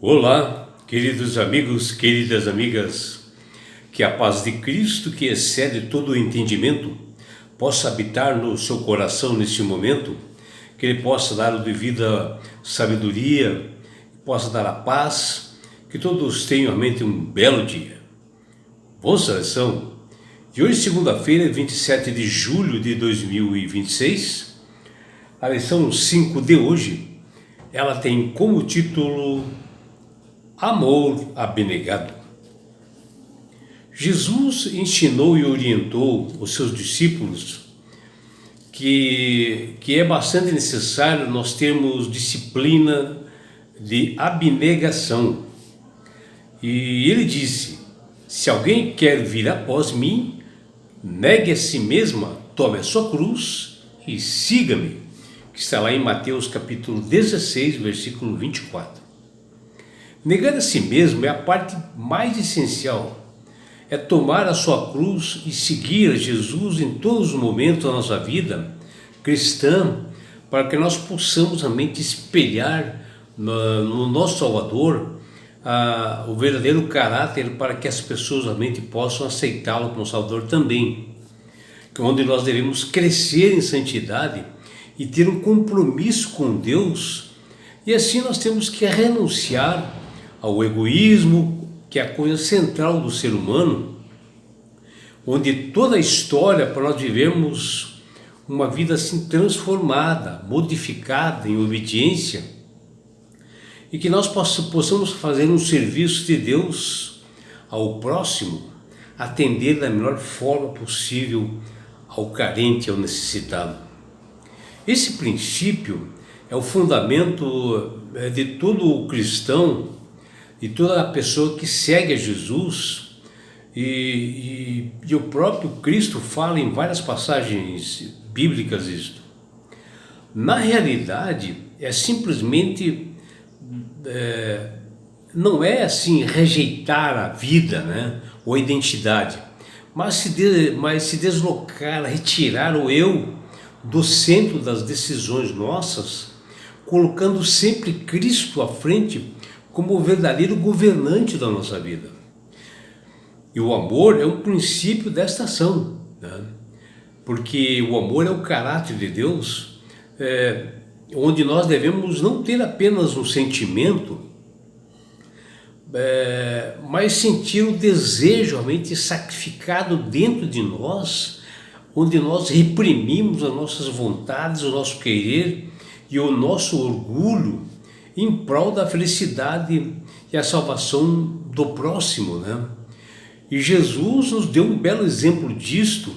Olá, queridos amigos, queridas amigas, que a paz de Cristo, que excede todo o entendimento, possa habitar no seu coração neste momento, que Ele possa dar o devida sabedoria, possa dar a paz, que todos tenham realmente um belo dia. Boa seleção! E hoje, segunda-feira, 27 de julho de 2026, a lição 5 de hoje, ela tem como título Amor abnegado. Jesus ensinou e orientou os seus discípulos que é bastante necessário nós termos disciplina de abnegação. E ele disse: se alguém quer vir após mim, negue a si mesma, tome a sua cruz e siga-me, que está lá em Mateus capítulo 16, versículo 24. Negar a si mesmo é a parte mais essencial, é tomar a sua cruz e seguir a Jesus em todos os momentos da nossa vida cristã, para que nós possamos realmente espelhar no nosso Salvador o verdadeiro caráter, para que as pessoas realmente possam aceitá-lo como Salvador também, onde nós devemos crescer em santidade e ter um compromisso com Deus, e assim nós temos que renunciar ao egoísmo, que é a coisa central do ser humano, onde toda a história para nós vivermos uma vida assim transformada, modificada em obediência, e que nós possamos fazer um serviço de Deus ao próximo, atender da melhor forma possível ao carente, ao necessitado. Esse princípio é o fundamento de todo cristão e toda a pessoa que segue a Jesus, e o próprio Cristo fala em várias passagens bíblicas isto. Na realidade, é simplesmente, não é assim rejeitar a vida, né, ou a identidade, mas se deslocar, retirar o eu do centro das decisões nossas, colocando sempre Cristo à frente como o verdadeiro governante da nossa vida. E o amor é um princípio desta ação, né? Porque o amor é o caráter de Deus, onde nós devemos não ter apenas um sentimento, mas sentir o desejo realmente sacrificado dentro de nós, onde nós reprimimos as nossas vontades, o nosso querer e o nosso orgulho, em prol da felicidade e a salvação do próximo, né? E Jesus nos deu um belo exemplo disto,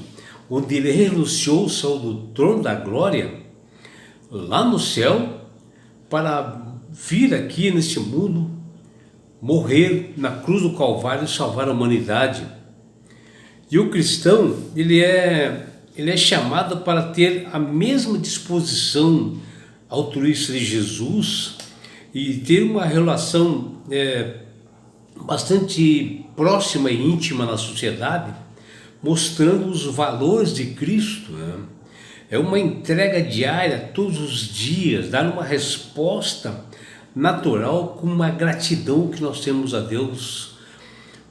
onde ele renunciou-se do trono da glória, lá no céu, para vir aqui neste mundo, morrer na cruz do Calvário e salvar a humanidade. E o cristão, ele é chamado para ter a mesma disposição altruísta de Jesus, e ter uma relação bastante próxima e íntima na sociedade, mostrando os valores de Cristo, né? É uma entrega diária, todos os dias, dar uma resposta natural com uma gratidão que nós temos a Deus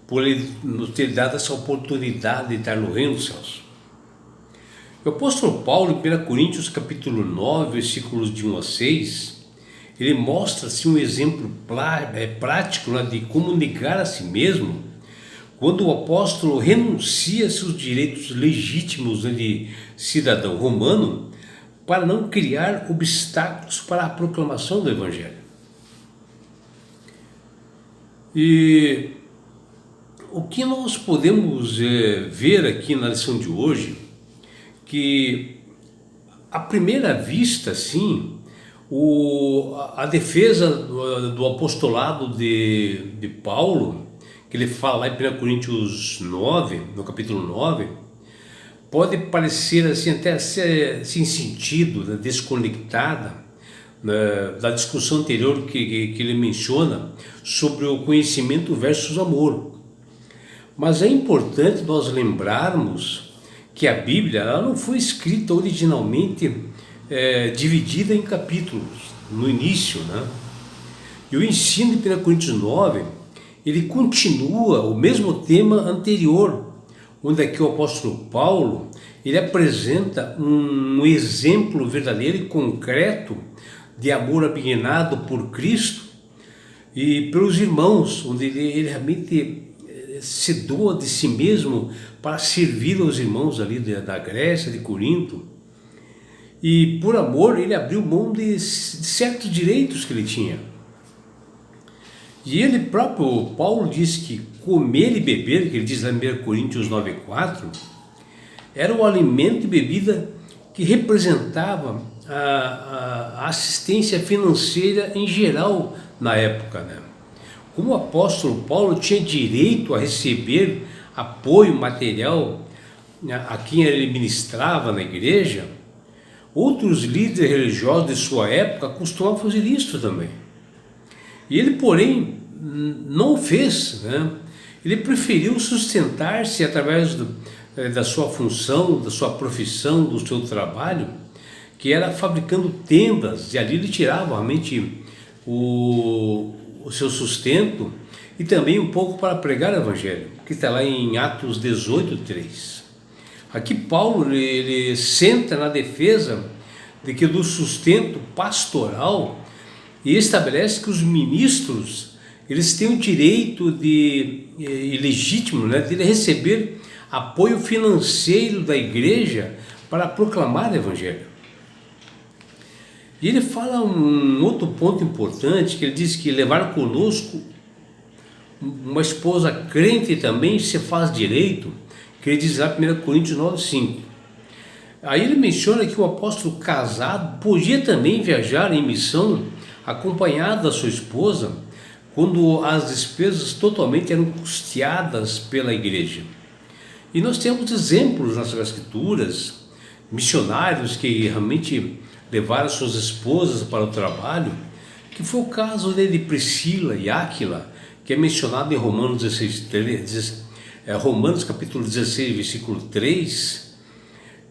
por Ele nos ter dado essa oportunidade de estar no reino dos céus. O apóstolo Paulo, em 1 Coríntios capítulo 9, versículos de 1 a 6, ele mostra assim, um exemplo prático, né, de como negar a si mesmo, quando o apóstolo renuncia a seus direitos legítimos, né, de cidadão romano, para não criar obstáculos para a proclamação do Evangelho. E o que nós podemos ver aqui na lição de hoje, que à primeira vista, sim, a defesa do apostolado de Paulo, que ele fala lá em 1 Coríntios 9, no capítulo 9, pode parecer assim, até sem sentido, né, desconectada, né, da discussão anterior que ele menciona sobre o conhecimento versus amor. Mas é importante nós lembrarmos que a Bíblia ela não foi escrita originalmente dividida em capítulos, no início, né? E o ensino de 1 Coríntios 9, ele continua o mesmo tema anterior, onde aqui o apóstolo Paulo, ele apresenta um exemplo verdadeiro e concreto de amor abnegado por Cristo e pelos irmãos, onde ele realmente se doa de si mesmo para servir aos irmãos ali da Grécia, de Corinto. E por amor ele abriu mão de certos direitos que ele tinha. E ele próprio, Paulo diz que comer e beber, que ele diz lá em 1 Coríntios 9,4, era o alimento e bebida que representava a assistência financeira em geral na época, né? Como o apóstolo Paulo tinha direito a receber apoio material, né, a quem ele ministrava na igreja, outros líderes religiosos de sua época costumavam fazer isso também. E ele, porém, não o fez, né? Ele preferiu sustentar-se através da sua função, da sua profissão, do seu trabalho, que era fabricando tendas, e ali ele tirava realmente o seu sustento e também um pouco para pregar o evangelho, que está lá em Atos 18:3. Aqui Paulo ele senta na defesa de que do sustento pastoral e estabelece que os ministros eles têm o direito ilegítimo, né, de receber apoio financeiro da igreja para proclamar o evangelho. E ele fala um outro ponto importante, que ele diz que levar conosco uma esposa crente também se faz direito, que ele diz lá em 1 Coríntios 9,5. Aí ele menciona que o apóstolo casado podia também viajar em missão acompanhado da sua esposa, quando as despesas totalmente eram custeadas pela igreja. E nós temos exemplos nas Escrituras, missionários que realmente levaram suas esposas para o trabalho, que foi o caso de Priscila e Áquila, que é mencionado em Romanos 16, Romanos capítulo 16, versículo 3,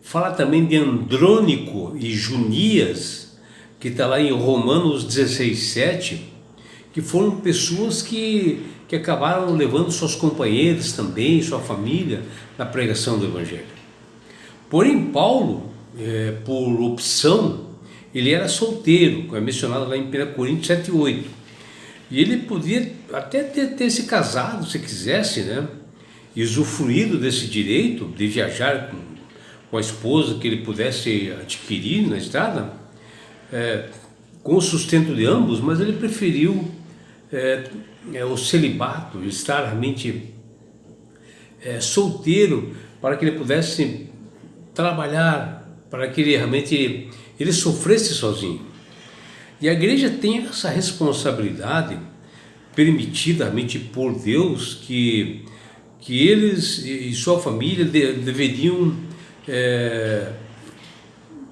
fala também de Andrônico e Junias, que está lá em Romanos 16, 7, que foram pessoas que acabaram levando suas companheiras também, sua família, na pregação do Evangelho. Porém, Paulo, por opção, ele era solteiro, como é mencionado lá em 1 Coríntios 7, 8. E ele podia até ter se casado, se quisesse, né? E usufruído desse direito de viajar com a esposa que ele pudesse adquirir na estrada, com o sustento de ambos, mas ele preferiu o celibato, estar realmente solteiro, para que ele pudesse trabalhar, para que ele realmente ele sofresse sozinho. E a igreja tem essa responsabilidade permitida realmente por Deus, que eles e sua família deveriam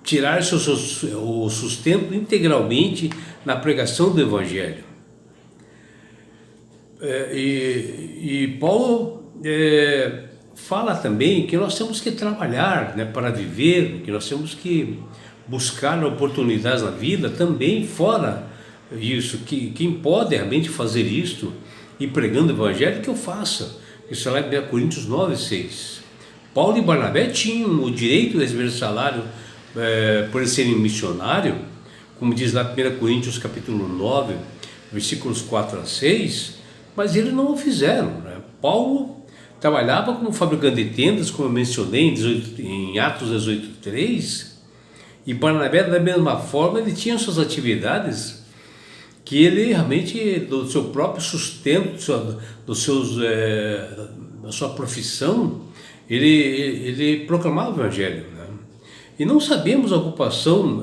tirar o sustento integralmente na pregação do Evangelho. E Paulo fala também que nós temos que trabalhar, né, para viver, que nós temos que buscar oportunidades na vida também fora isso, que quem pode realmente fazer isto e pregando o Evangelho, que eu faça. Isso lá em 1 Coríntios 9, 6. Paulo e Barnabé tinham o direito de receber salário por serem missionário, como diz lá em 1 Coríntios capítulo 9, versículos 4 a 6, mas eles não o fizeram, né? Paulo trabalhava como fabricante de tendas, como eu mencionei em Atos 18, 3, e Barnabé, da mesma forma, ele tinha suas atividades que ele realmente, do seu próprio sustento, da sua profissão, ele proclamava o Evangelho, né? E não sabemos a ocupação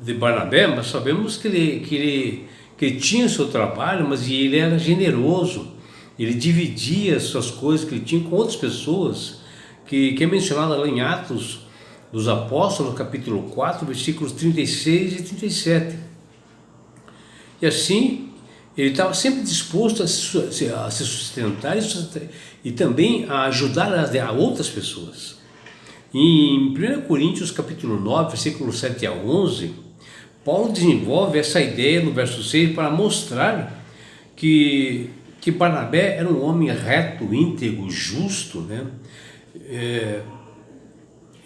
de Barnabé, mas sabemos que ele tinha seu trabalho, mas ele era generoso, ele dividia as suas coisas que ele tinha com outras pessoas, que é mencionado lá em Atos dos Apóstolos, capítulo 4, versículos 36 e 37. E assim, ele estava sempre disposto a se sustentar e também a ajudar a outras pessoas. Em 1 Coríntios capítulo 9, versículos 7 a 11, Paulo desenvolve essa ideia no verso 6 para mostrar que Barnabé era um homem reto, íntegro, justo, né?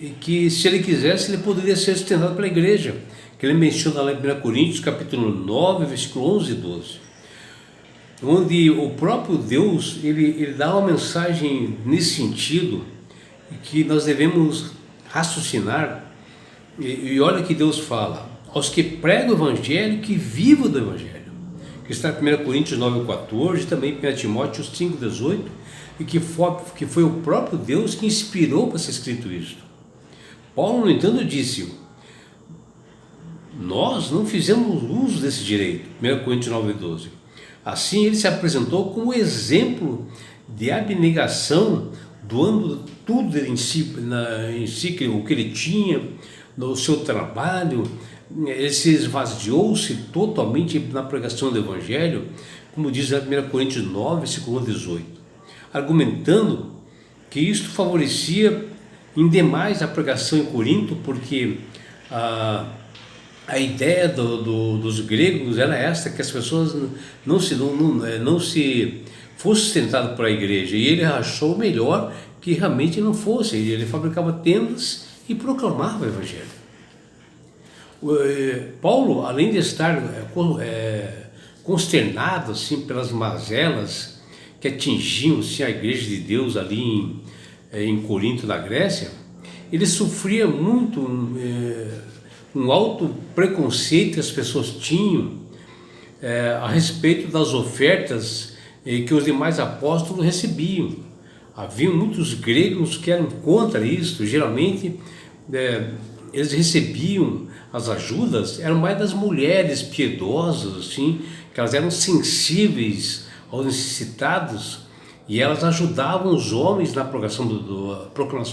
E que se ele quisesse, ele poderia ser sustentado pela igreja, que ele menciona lá em 1 Coríntios, capítulo 9, versículo 11 e 12, onde o próprio Deus, ele dá uma mensagem nesse sentido, que nós devemos raciocinar, e olha que Deus fala, aos que pregam o evangelho, que vivam do evangelho, que está em 1 Coríntios 9,14, também em 1 Timóteo 5,18, e que foi o próprio Deus que inspirou para ser escrito isso. Paulo, no entanto, disse, nós não fizemos uso desse direito, 1 Coríntios 9,12. Assim, ele se apresentou como exemplo de abnegação, doando tudo em si, o que ele tinha, no seu trabalho. Ele se esvaziou-se totalmente na pregação do Evangelho, como diz a 1 Coríntios 9, versículo 18, argumentando que isto favorecia em demais a pregação em Corinto, porque a ideia dos gregos era esta, que as pessoas não se fossem sustentadas por a igreja, e ele achou melhor que realmente não fosse. Ele fabricava tendas e proclamava o Evangelho. Paulo, além de estar consternado assim, pelas mazelas que atingiam assim, a igreja de Deus ali em Corinto, na Grécia, ele sofria muito um alto preconceito que as pessoas tinham a respeito das ofertas que os demais apóstolos recebiam. Havia muitos gregos que eram contra isso. Geralmente eles recebiam as ajudas, eram mais das mulheres piedosas, assim, que elas eram sensíveis aos necessitados, e elas ajudavam os homens na proclamação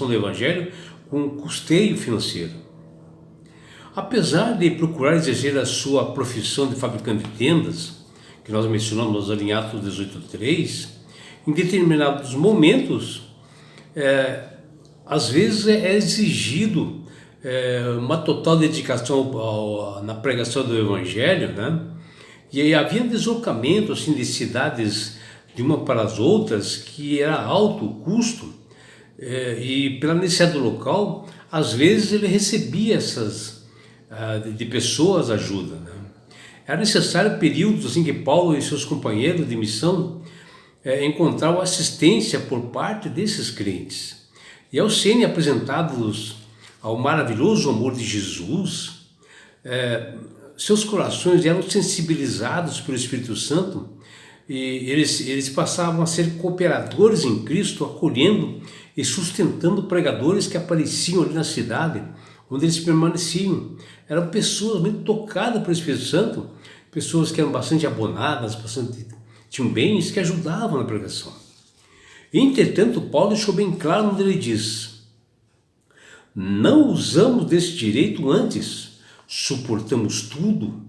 do Evangelho com custeio financeiro. Apesar de procurar exercer a sua profissão de fabricante de tendas, que nós mencionamos em Atos 18:3, em determinados momentos, às vezes é exigido uma total dedicação na pregação do Evangelho, né? E aí havia deslocamento assim, de cidades de uma para as outras, que era alto o custo, e pela necessidade do local, às vezes ele recebia de pessoas ajuda, né? Era necessário períodos assim que Paulo e seus companheiros de missão encontravam assistência por parte desses crentes. E ao serem apresentados ao maravilhoso amor de Jesus, seus corações eram sensibilizados pelo Espírito Santo, e eles passavam a ser cooperadores em Cristo, acolhendo e sustentando pregadores que apareciam ali na cidade onde eles permaneciam. Eram pessoas muito tocadas pelo Espírito Santo, pessoas que eram bastante abonadas, tinham bens, que ajudavam na pregação. Entretanto, Paulo deixou bem claro onde ele diz: não usamos desse direito, antes suportamos tudo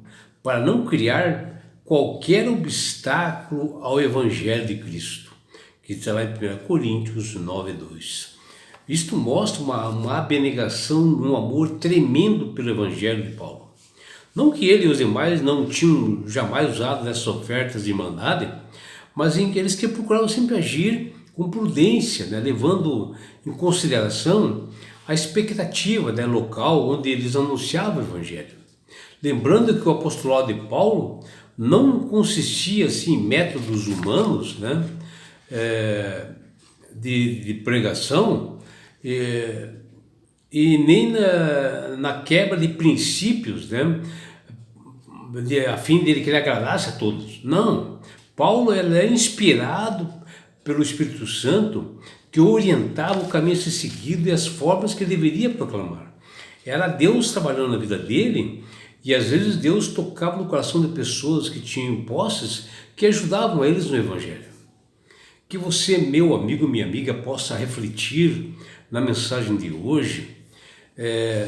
para não criar qualquer obstáculo ao Evangelho de Cristo, que está lá em 1 Coríntios 9:2. Isto mostra uma abnegação, um amor tremendo pelo Evangelho de Paulo. Não que ele e os demais não tinham jamais usado dessas ofertas de irmandade, mas em que eles que procuravam sempre agir com prudência, né, levando em consideração a expectativa, né, local onde eles anunciavam o Evangelho. Lembrando que o apostolado de Paulo não consistia assim, em métodos humanos, né, de pregação, e nem na quebra de princípios, né, a fim de ele querer agradar a todos. Não, Paulo é inspirado pelo Espírito Santo, que orientava o caminho a ser seguido e as formas que ele deveria proclamar. Era Deus trabalhando na vida dele, e às vezes Deus tocava no coração de pessoas que tinham posses, que ajudavam eles no Evangelho. Que você, meu amigo, minha amiga, possa refletir na mensagem de hoje,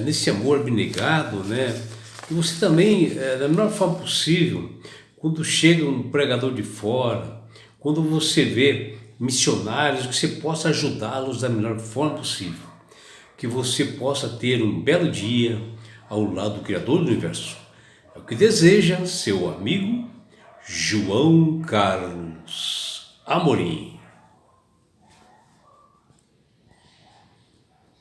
nesse amor abnegado, né? Que você também, da melhor forma possível, quando chega um pregador de fora, quando você vê missionários, que você possa ajudá-los da melhor forma possível, que você possa ter um belo dia ao lado do Criador do Universo. É o que deseja seu amigo João Carlos Amorim.